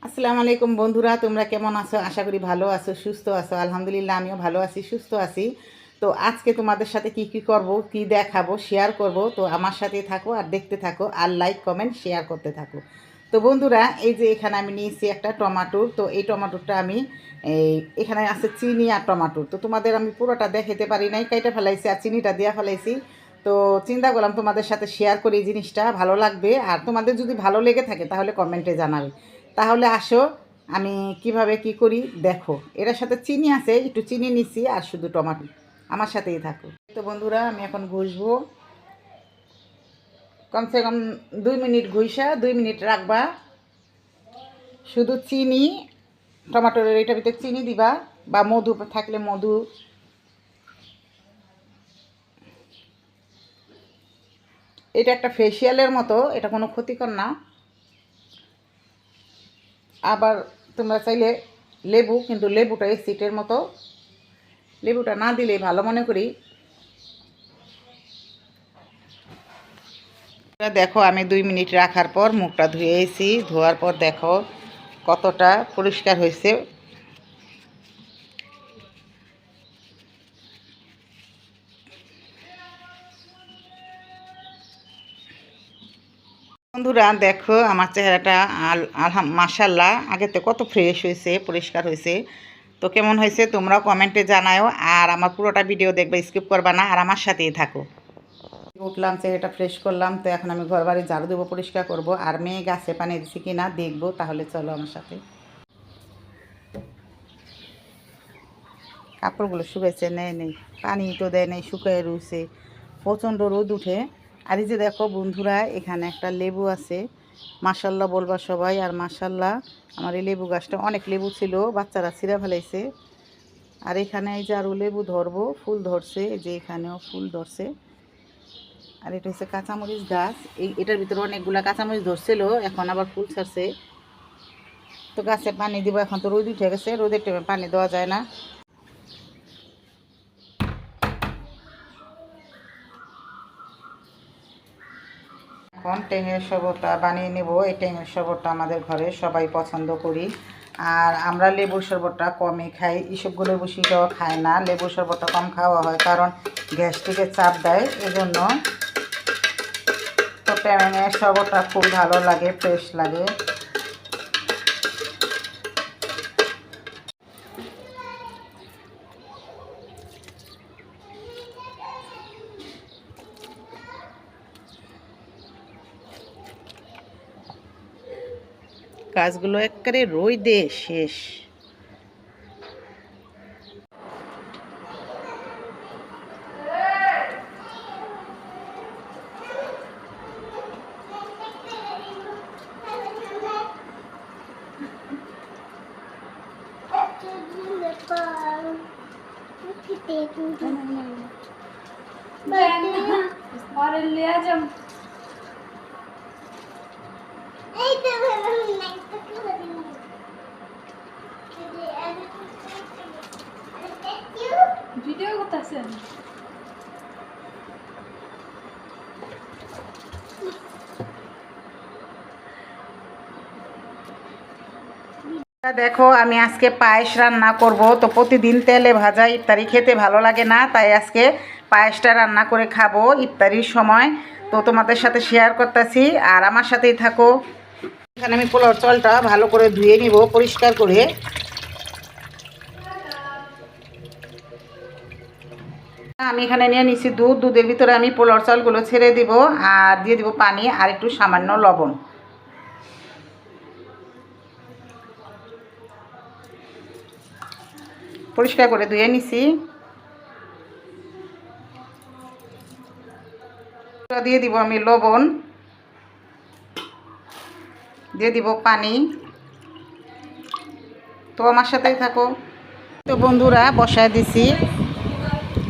আসসালামু আলাইকুম বন্ধুরা, তোমরা কেমন আছো? আশা করি ভালো আছো, সুস্থ আছো। আলহামদুলিল্লাহ আমিও ভালো আছি, সুস্থ আছি। তো আজকে তোমাদের সাথে কি কি করব, কি দেখাবো, শেয়ার করব। তো আমার সাথে থাকো আর দেখতে থাকো, আর লাইক কমেন্ট শেয়ার করতে থাকো। তো বন্ধুরা, এই যে এখানে আমি নিয়েছি একটা টমাটোর। তো এই টমাটোরটা আমি এখানে আছে চিনি আর টমাটোর। তো তোমাদের আমি পুরোটা দেখাতে পারি নাই, কেটে ফেলাইছি আর চিনিটা দিয়ে ফেলাইছি। তো চিন্তা করলাম তোমাদের সাথে শেয়ার করি, এই জিনিসটা ভালো লাগবে। আর তোমাদের যদি ভালো লেগে থাকে তাহলে কমেন্টে জানাবে। তাহলে আসো, আমি কিভাবে কি করি দেখো। এটার সাথে চিনি আছে, একটু চিনি নিচ্ছি আর শুধু টমাটো। আমার সাথেই থাকো। তো বন্ধুরা, আমি এখন ঘষবো। কমসে কম 2 মিনিট ঘষা, 2 মিনিট রাখবা। শুধু চিনি, টমাটোর এটার ভিতরে চিনি দিবা, বা মধু থাকলে মধু। এটা একটা ফেসিয়ালের মতো, এটা কোনো ক্ষতিকর না। আবার তোমরা চাইলে লেবু, কিন্তু লেবুটা এসিডের মতো, লেবুটা না দিলেই ভালো মনে করি। দেখো, আমি 2 মিনিট রাখার পর মুখটা ধুয়েছি। ধোয়ার পর দেখো কতটা পরিষ্কার হয়েছে। বন্ধুরা দেখো আমার চেহারাটা, মাশাল্লাহ, আগেতে কত ফ্রেশ হয়েছে, পরিষ্কার হয়েছে। তো কেমন হয়েছে তোমরাও কমেন্টে জানাও। আর আমার পুরোটা ভিডিও দেখবে, স্কিপ করবা না, আর আমার সাথেই থাকো। উঠলাম, চেহারাটা ফ্রেশ করলাম। তো এখন আমি ঘর বাড়ি ঝাড়ু দেবো, পরিষ্কার করব। আর মেয়ে গাছে পানি দিচ্ছি কিনা দেখবো। তাহলে চলো আমার সাথে। কাপড়গুলো শুকাইছে, নেই নেই, পানি তো দেয় নেই, শুকায় রয়েছে। প্রচণ্ড রোদ উঠে। আর এই যে দেখো বন্ধুরা, এখানে একটা লেবু আছে। মাশাল্লাহ বলবা সবাই। আর মাশাল্লাহ, আমার এই লেবু গাছটা অনেক লেবু ছিল, বাচ্চারা ছিঁড়া ফেলাইছে। আর এখানে এই যে আরও লেবু ধরবো, ফুল ধরছে, এই যে এখানেও ফুল ধরছে। আর এটা হচ্ছে কাঁচামরিচ গাছ। এটার ভিতরে অনেকগুলা কাঁচামরিচ ধরছিল, এখন আবার ফুল ছাড়ছে। তো গাছে পানি দিব। এখন তো রোদ উঠে গেছে, রোদের টাইমে পানি দেওয়া যায় না। এখন ট্যাঙের শরবতটা বানিয়ে নেব। এই ট্যাঙের শরবতটা আমাদের ঘরে সবাই পছন্দ করি। আর আমরা লেবুর শরবতটা কমই খাই, এসবগুলো বসিটাও খায় না। লেবুর শরবতটা কম খাওয়া হয় কারণ গ্যাস্ট্রিকের চাপ দেয়, এজন্য। তো ট্যাঙের শরবতটা খুব ভালো লাগে, ফ্রেশ লাগে। গাছগুলো একেবারে রোদে শেষ। और ले आ जब ভিডিও করতেছেন। দেখো, আমি আজকে পায়েস রান্না করব। তো প্রতিদিন তেলে ভাজা ইফতারি খেতে ভালো লাগে না, তাই আজকে পায়েসটা রান্না করে খাবো ইফতারির সময়। তো তোমাদের সাথে শেয়ার করতেছি, আর আমার সাথেই থাকো। এখানে আমি পোলাওর চালটা ভালো করে ধুয়ে নিব, পরিষ্কার করে। আমি এখানে নিয়ে নিচ্ছি দুধ। দুধের ভিতরে আমি পোলাওর চালগুলো ছেড়ে দিব, আর দিয়ে দিব পানি আর একটু সামান্য লবণ। পরিষ্কার করে ধুয়ে নিছি। দিয়ে দিব আমি লবণ, দিয়ে দিব পানি। তো আমার সাথেই থাকো। তো বন্ধুরা, বসায় দিছি,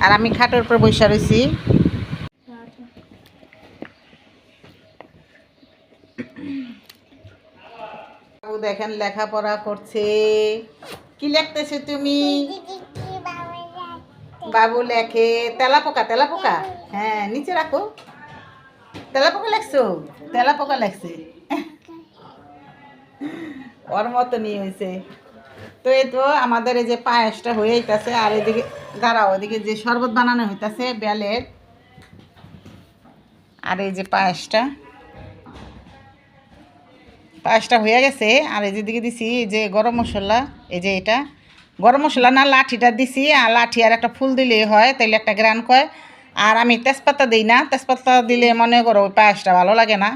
আর আমি খাটের উপর বসে রয়েছি। বাবু দেখেন লেখাপড়া করছে। কি লিখতেছে তুমি? বাবু লেখে তেলাপোকা। তেলাপোকা, হ্যাঁ, নিচে রাখো। তেলাপোকা লেখছো? তেলাপোকা লেখছে। ওর মতনই হয়েছে। তো এই তো আমাদের এই যে পায়েসটা হয়ে যাইতেছে, আর এদিকে দাঁড়াও, ওইদিকে যে শরবত বানানো হইতাছে বেলের, আর এই যে পায়েসটা হয়ে গেছে। আর এই যেদিকে দিছি এই যে গরম মশলা, এই যে এটা গরম মশলা না, লাঠিটা দিছি। আর লাঠি আর একটা ফুল দিলেই হয়, তাইলে একটা গ্রান কয়। আর আমি তেজপাতা দিই না, তেজপাতা দিলে মনে করো ওই পায়েসটা ভালো লাগে না।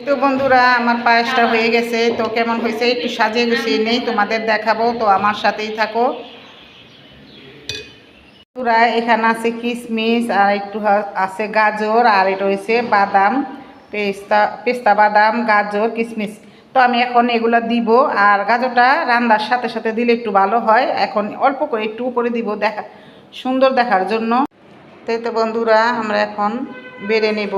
তো বন্ধুরা আমার পায়েসটা হয়ে গেছে, তো কেমন হয়েছে একটু সাজিয়ে গুছিয়ে নেই, তোমাদের দেখাবো, তো আমার সাথেই থাকো। বন্ধুরা এখানে আছে কিশমিশ, আর একটু আছে গাজর, আর এটা হয়েছে বাদাম, পেস্তা বাদাম, গাজর, কিশমিশ। তো আমি এখন এগুলো দিব, আর গাজরটা রান্নার সাথে সাথে দিলে একটু ভালো হয়। এখন অল্প করে একটু উপরে দিব, দেখা সুন্দর দেখার জন্য। তো বন্ধুরা আমরা এখন বেড়ে নেব।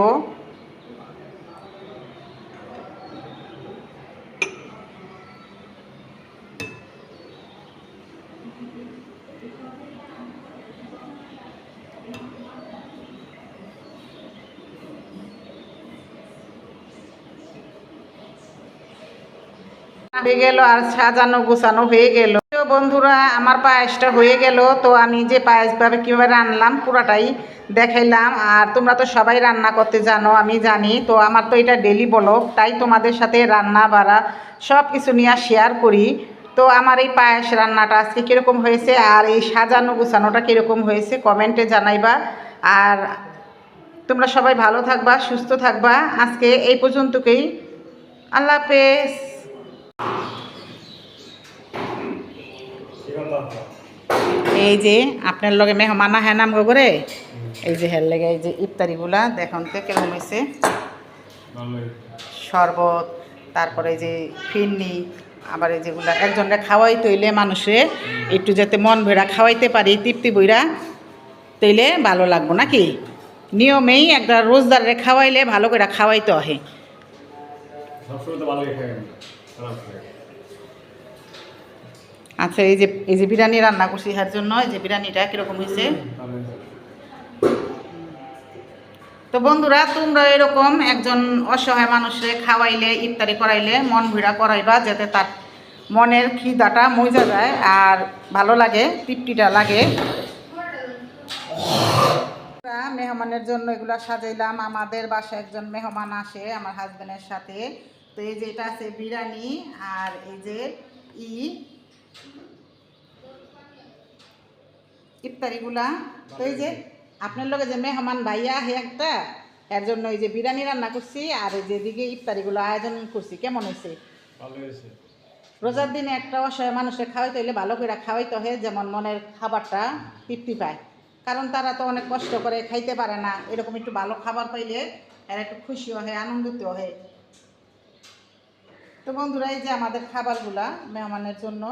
হয়ে গেল, আর সাজানো গোছানো হয়ে গেল। তো বন্ধুরা আমার পায়েসটা হয়ে গেল। তো আমি যে পায়েসভাবে কীভাবে রান্নলাম পুরাটাই দেখাইলাম। আর তোমরা তো সবাই রান্না করতে জানো, আমি জানি। তো আমার তো এটা ডেলি ব্লগ, তাই তোমাদের সাথে রান্না বাড়া সব কিছু নিয়ে শেয়ার করি। তো আমার এই পায়েস রান্নাটা আজকে কীরকম হয়েছে, আর এই সাজানো গোছানোটা কীরকম হয়েছে কমেন্টে জানাইবা। আর তোমরা সবাই ভালো থাকবা, সুস্থ থাকবা। আজকে এই পর্যন্তকেই, আল্লাহ হাফেজ। এই যে আপনার লগে মেহমান আহে নাম করে, এই যে হের লেগে এই যে ইফতারিগুলা দেখুন তো কেমন হয়েছে। শরবত, তারপরে এই যে ফিরনি, আবার এই যেগুলা একজনকে খাওয়াই তৈলে মানুষে একটু যাতে মন ভেড়া খাওয়াইতে পারি, তৃপ্তি বইরা, তৈলে ভালো লাগবো নাকি। নিয়মেই একটা রোজদারে খাওয়াইলে ভালো করে খাওয়াইতে হয়। আচ্ছা এই যে বিরিয়ানি রান্না করছি হার জন্য, এই যে বিরিয়ানিটা কিরকম হয়েছে। তো বন্ধুরা তোমরা এরকম একজন অসহায় মানুষে খাওয়াইলে, ইফতারি করাইলে মন ভিড়া করাইবা, যাতে তার মনের খিদাটা মজা যায় আর ভালো লাগে, তৃপ্তিটা লাগে। মেহমানের জন্য এগুলা সাজাইলাম। আমাদের বাসায় একজন মেহমান আসে আমার হাজবেন্ডের সাথে। তো এই যে এটা আছে বিরিয়ানি, আর এই যে ইফতারিগুলা। তো এই যে আপনার লগে যে মেহমান ভাইয়া হে একটা, এর জন্য এই যে বিরিয়ানি রান্না করছি, আর এই যে দিকে ইফতারিগুলো আয়োজন করছি। কেমন হয়েছে? ভালো হয়েছে। রোজার দিনে একটা অসহায় মানুষের খাওয়াইতে হইলে ভালো করে খাওয়াইতে হয়, যেমন মনের খাবারটা তৃপ্তি পায়। কারণ তারা তো অনেক কষ্ট করে খাইতে পারে না, এরকম একটু ভালো খাবার পাইলে এরা একটু খুশি হয়, আনন্দিত হয়। তো বন্ধুরা এই যে আমাদের খাবারগুলা মেহমানের জন্য